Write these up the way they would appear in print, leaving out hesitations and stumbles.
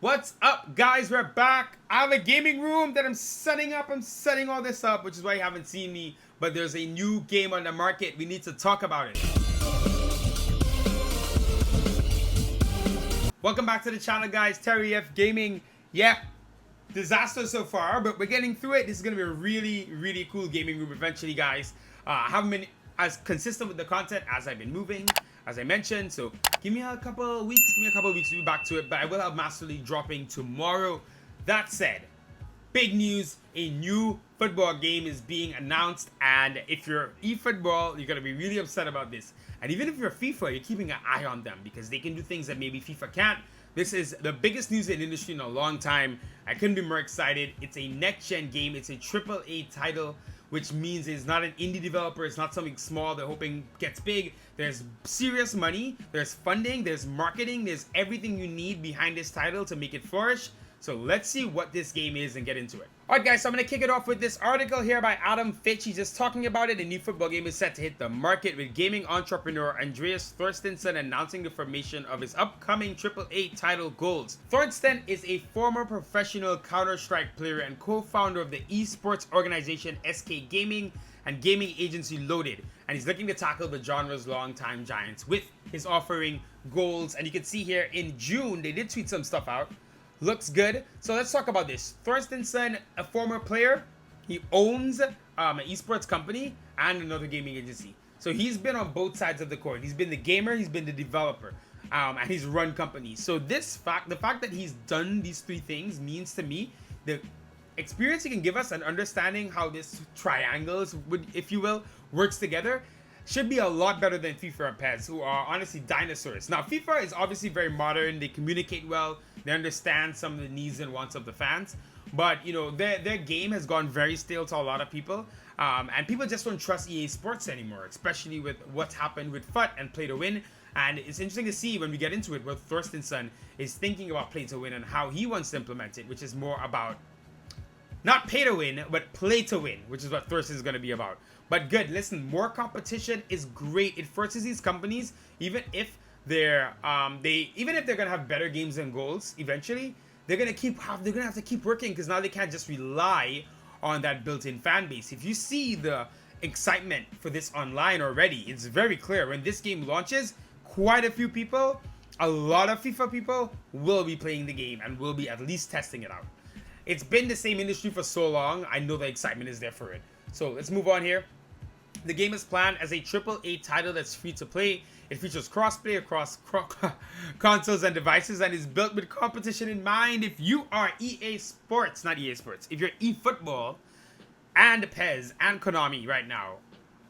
What's up, guys? We're back. I have a gaming room that I'm setting up. I'm setting all this up, which is why you haven't seen me. But there's a new game on the market. We need to talk about it. Welcome back to the channel, guys. Terry F Gaming. Yeah, disaster so far, but we're getting through it. This is going to be a really cool gaming room eventually, guys. I haven't been as consistent with the content as I've been moving, as I mentioned, so give me a couple of weeks to be back to it, but I will have Master League dropping tomorrow. That said, big news, a new football game is being announced, and if you're eFootball, you're gonna be really upset about this. And even if you're FIFA, you're keeping an eye on them because they can do things that maybe FIFA can't. This is the biggest news in the industry in a long time. I couldn't be more excited. It's a next-gen game. It's a AAA title, which means it's not an indie developer. It's not something small they're hoping gets big. There's serious money, there's funding, there's marketing, there's everything you need behind this title to make it flourish. So let's see what this game is and get into it. Alright guys, so I'm going to kick it off with this article here by Adam Fitch. He's just talking about it. A new football game is set to hit the market with gaming entrepreneur Andreas Thorstensen announcing the formation of his upcoming AAA title goals. Thorstensen is a former professional Counter-Strike player and co-founder of the esports organization SK Gaming and gaming agency Loaded, and he's looking to tackle the genre's longtime giants with his offering goals. And you can see here in June they did tweet some stuff out. Looks good. So let's talk about this. Thorstensen, a former player, he owns an esports company and another gaming agency. So he's been on both sides of the court. He's been the gamer, he's been the developer, and he's run companies. So the fact that he's done these three things means to me the experience he can give us and understanding how this triangles, if you will, works together should be a lot better than FIFA and PES, who are honestly dinosaurs. Now, FIFA is obviously very modern. They communicate well. They understand some of the needs and wants of the fans. But, you know, their game has gone very stale to a lot of people. And people just don't trust EA Sports anymore, especially with what's happened with FUT and Play to Win. And it's interesting to see when we get into it what Thorstensen is thinking about Play to Win and how he wants to implement it, which is more about not pay to win, but play to win, which is what Thorstensen is going to be about. But good, listen, more competition is great. It forces these companies, even if they're gonna have better games and goals eventually, they're gonna have to keep working because now they can't just rely on that built-in fan base. If you see the excitement for this online already, it's very clear. When this game launches, quite a few people, a lot of FIFA people will be playing the game and will be at least testing it out. It's been the same industry for so long. I know the excitement is there for it. So let's move on here. The game is planned as a AAA title that's free to play. It features crossplay across consoles and devices and is built with competition in mind. If you are EA Sports, not EA Sports, if you're eFootball and PES and Konami right now,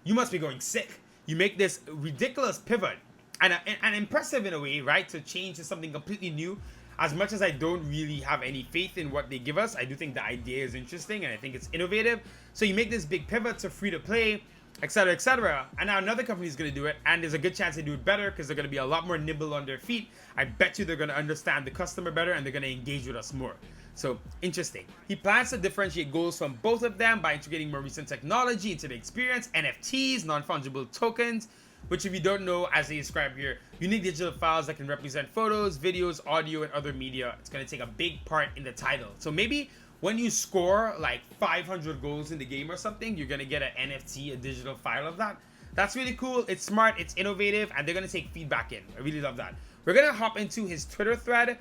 you must be going sick. You make this ridiculous pivot and impressive in a way, right? To change to something completely new. As much as I don't really have any faith in what they give us, I do think the idea is interesting and I think it's innovative. So you make this big pivot to free to play, etc, etc, and now another company is going to do it, and there's a good chance they do it better because they're going to be a lot more nimble on their feet. I bet you they're going to understand the customer better and they're going to engage with us more. So interesting. He plans to differentiate goals from both of them by integrating more recent technology into the experience, NFTs, non-fungible tokens, which, if you don't know, as they describe here, unique digital files that can represent photos, videos, audio, and other media. It's going to take a big part in the title. So maybe when you score like 500 goals in the game or something, you're going to get an NFT, a digital file of that. That's really cool. It's smart, it's innovative, and they're going to take feedback in. I really love that. We're going to hop into his Twitter thread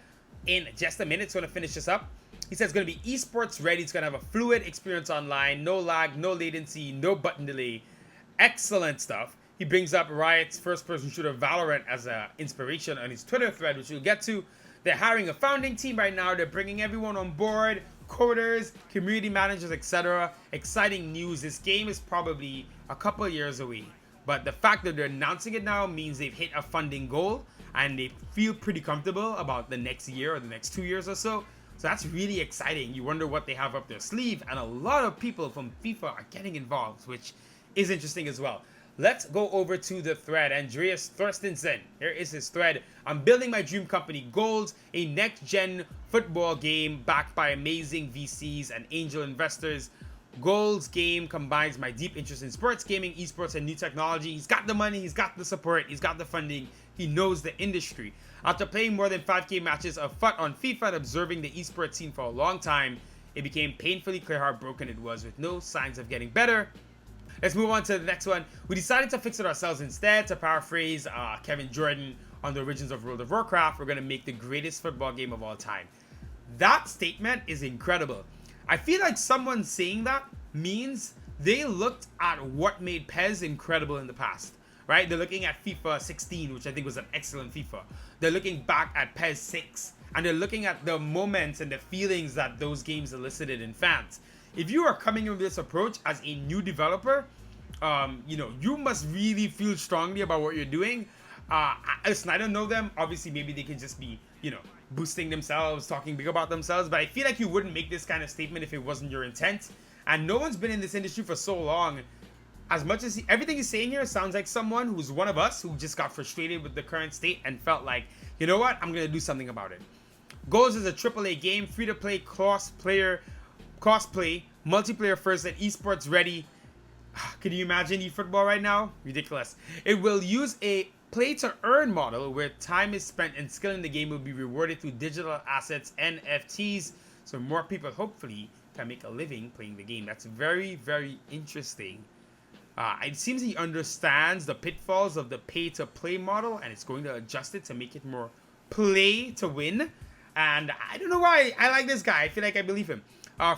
in just a minute. So I'm going to finish this up. He says it's going to be esports ready. It's going to have a fluid experience online, no lag, no latency, no button delay. Excellent stuff. He brings up Riot's first-person shooter Valorant as an inspiration on his Twitter thread, which we'll get to. They're hiring a founding team right now. They're bringing everyone on board, coders, community managers, etc. Exciting news. This game is probably a couple of years away. But the fact that they're announcing it now means they've hit a funding goal and they feel pretty comfortable about the next year or the next 2 years or so. So that's really exciting. You wonder what they have up their sleeve. And a lot of people from FIFA are getting involved, which is interesting as well. Let's go over to the thread. Andreas Thorstensen, here is his thread. I'm building my dream company, Goals, a next-gen football game backed by amazing VCs and angel investors. Goals game combines my deep interest in sports, gaming, esports, and new technology. He's got the money, he's got the support, he's got the funding, he knows the industry. After playing more than 5k matches of FUT on FIFA and observing the esports scene for a long time, it became painfully clear how broken it was with no signs of getting better. Let's move on to the next one. We decided to fix it ourselves instead. To paraphrase Kevin Jordan on the origins of World of Warcraft, we're going to make the greatest football game of all time. That statement is incredible. I feel like someone saying that means they looked at what made PES incredible in the past, right? They're looking at FIFA 16, which I think was an excellent FIFA. They're looking back at PES 6, and they're looking at the moments and the feelings that those games elicited in fans. If you are coming in with this approach as a new developer, you must really feel strongly about what you're doing. Listen, I don't know them. Obviously, maybe they can just be, boosting themselves, talking big about themselves. But I feel like you wouldn't make this kind of statement if it wasn't your intent. And no one's been in this industry for so long. As much as everything he's saying here sounds like someone who's one of us who just got frustrated with the current state and felt like, you know what, I'm going to do something about it. Goals is a AAA game, free-to-play, cross-play, multiplayer first, and esports ready. Can you imagine eFootball right now? Ridiculous. It will use a play-to-earn model where time is spent and skill in the game will be rewarded through digital assets, NFTs, so more people hopefully can make a living playing the game. That's very, very interesting. It seems he understands the pitfalls of the pay-to-play model, and it's going to adjust it to make it more play-to-win. And I don't know why I like this guy. I feel like I believe him.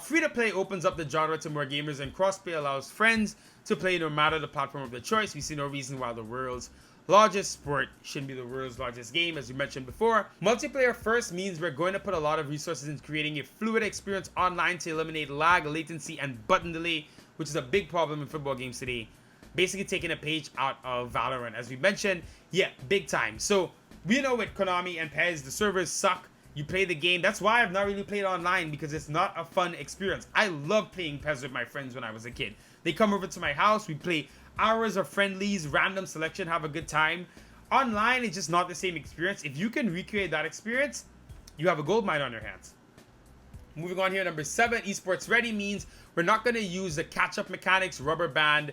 Free-to-play opens up the genre to more gamers, and crossplay allows friends to play no matter the platform of their choice. We see no reason why the world's largest sport shouldn't be the world's largest game, as we mentioned before. Multiplayer first means we're going to put a lot of resources into creating a fluid experience online to eliminate lag, latency, and button delay, which is a big problem in football games today. Basically taking a page out of Valorant, as we mentioned. Yeah, big time. So we know with Konami and PES, the servers suck. You play the game. That's why I've not really played online, because it's not a fun experience. I love playing PES with my friends when I was a kid. They come over to my house, we play hours of friendlies, random selection, have a good time. Online, it's just not the same experience. If you can recreate that experience, you have a gold mine on your hands. Moving on here, number 7, esports ready means we're not going to use the catch-up mechanics, rubber band,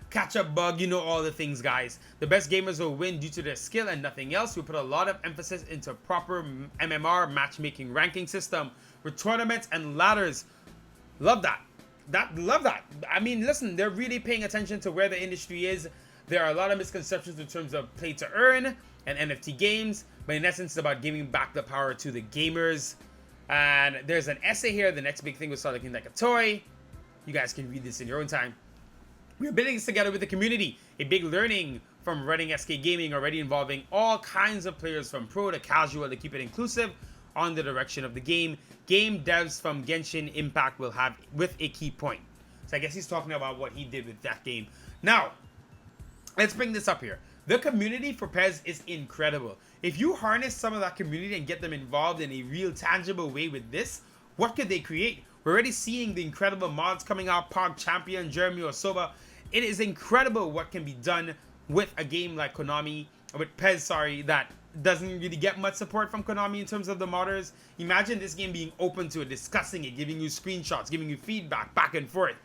catch-up bug, all the things, guys. The best gamers will win due to their skill and nothing else. We put a lot of emphasis into proper MMR matchmaking ranking system with tournaments and ladders. Love that. Love that. I mean, listen, they're really paying attention to where the industry is. There are a lot of misconceptions in terms of play to earn and NFT games, but in essence, it's about giving back the power to the gamers. And there's an essay here. The next big thing was start looking like a toy. You guys can read this in your own time. We're building this together with the community. A big learning from running SK Gaming, already involving all kinds of players from pro to casual to keep it inclusive on the direction of the game. Game devs from Genshin Impact will have with a key point. So I guess he's talking about what he did with that game. Now, let's bring this up here. The community for PES is incredible. If you harness some of that community and get them involved in a real tangible way with this, what could they create? We're already seeing the incredible mods coming out, Pog Champion, Jeremy Osoba. It is incredible what can be done with a game like Konami, with PES, that doesn't really get much support from Konami in terms of the modders. Imagine this game being open to it, discussing it, giving you screenshots, giving you feedback back and forth.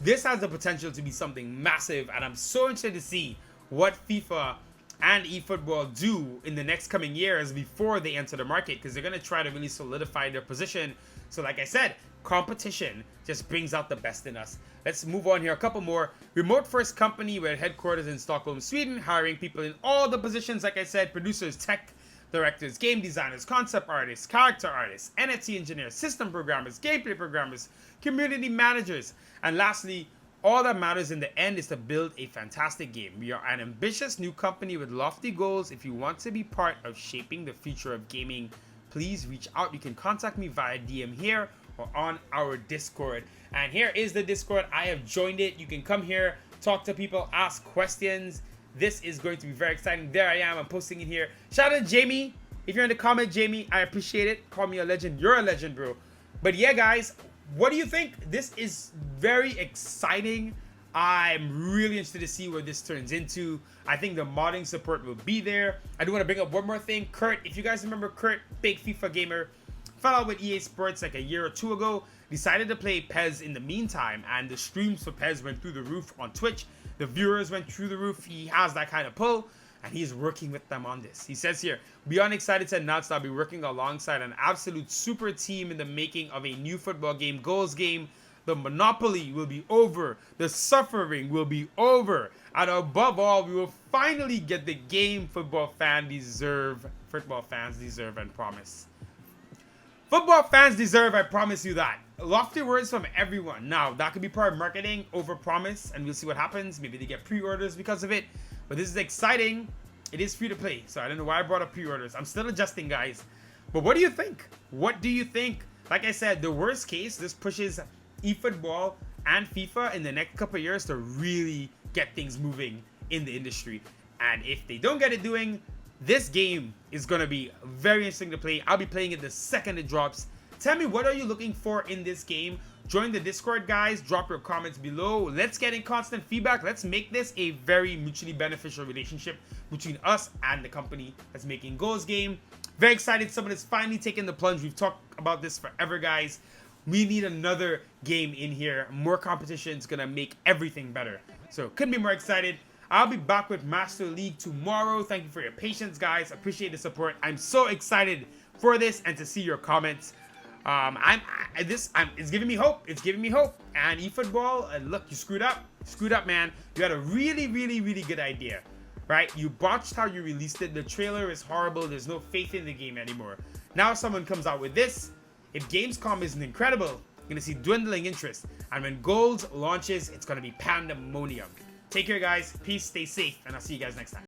This has the potential to be something massive, and I'm so interested to see what FIFA and eFootball do in the next coming years before they enter the market, because they're going to try to really solidify their position. So like I said, competition just brings out the best in us. Let's move on here. A couple more. Remote first company with headquarters in Stockholm, Sweden, hiring people in all the positions. Like I said, producers, tech directors, game designers, concept artists, character artists, NFT engineers, system programmers, gameplay programmers, community managers. And lastly, all that matters in the end is to build a fantastic game. We are an ambitious new company with lofty goals. If you want to be part of shaping the future of gaming, please reach out. You can contact me via DM here or on our Discord. And here is the Discord. I have joined it. You can come here, talk to people, ask questions. This is going to be very exciting. There I am. I'm posting it here. Shout out to Jamie. If you're in the comment, Jamie, I appreciate it. Call me a legend. You're a legend, bro. But yeah, guys, what do you think? This is very exciting. I'm really interested to see where this turns into. I think the modding support will be there. I do want to bring up one more thing. Kurt, if you guys remember Kurt, big FIFA gamer, fell out with EA Sports like a year or two ago, decided to play PES in the meantime, and the streams for PES went through the roof on Twitch. The viewers went through the roof. He has that kind of pull, and he's working with them on this. He says here, beyond excited to announce that I'll be working alongside an absolute super team in the making of a new football game, goals game. The monopoly will be over. The suffering will be over. And above all, we will finally get the game football fans deserve, and promise. Football fans deserve, I promise you that. Lofty words from everyone. Now, that could be part of marketing, over promise, and we'll see what happens. Maybe they get pre-orders because of it. But this is exciting. It is free to play, so I don't know why I brought up pre-orders. I'm still adjusting, guys. But what do you think? What do you think? Like I said, the worst case, this pushes Efootball and FIFA in the next couple of years to really get things moving in the industry. And if they don't get it doing, this game is going to be very interesting to play. I'll be playing it the second it drops. Tell me, what are you looking for in this game? Join the Discord, guys. Drop your comments below. Let's get in constant feedback. Let's make this a very mutually beneficial relationship between us and the company that's making Goals Game. Very excited. Someone is finally taking the plunge. We've talked about this forever, guys. We need another game in here. More competition is going to make everything better. So couldn't be more excited. I'll be back with Master League tomorrow. Thank you for your patience, guys. Appreciate the support. I'm so excited for this and to see your comments. It's giving me hope. It's giving me hope. And Efootball, look, you screwed up. Screwed up, man. You had a really, really, really good idea, right? You botched how you released it. The trailer is horrible. There's no faith in the game anymore. Now someone comes out with this. If Gamescom isn't incredible, you're going to see dwindling interest. And when Gold launches, it's going to be pandemonium. Take care, guys. Peace, stay safe, and I'll see you guys next time.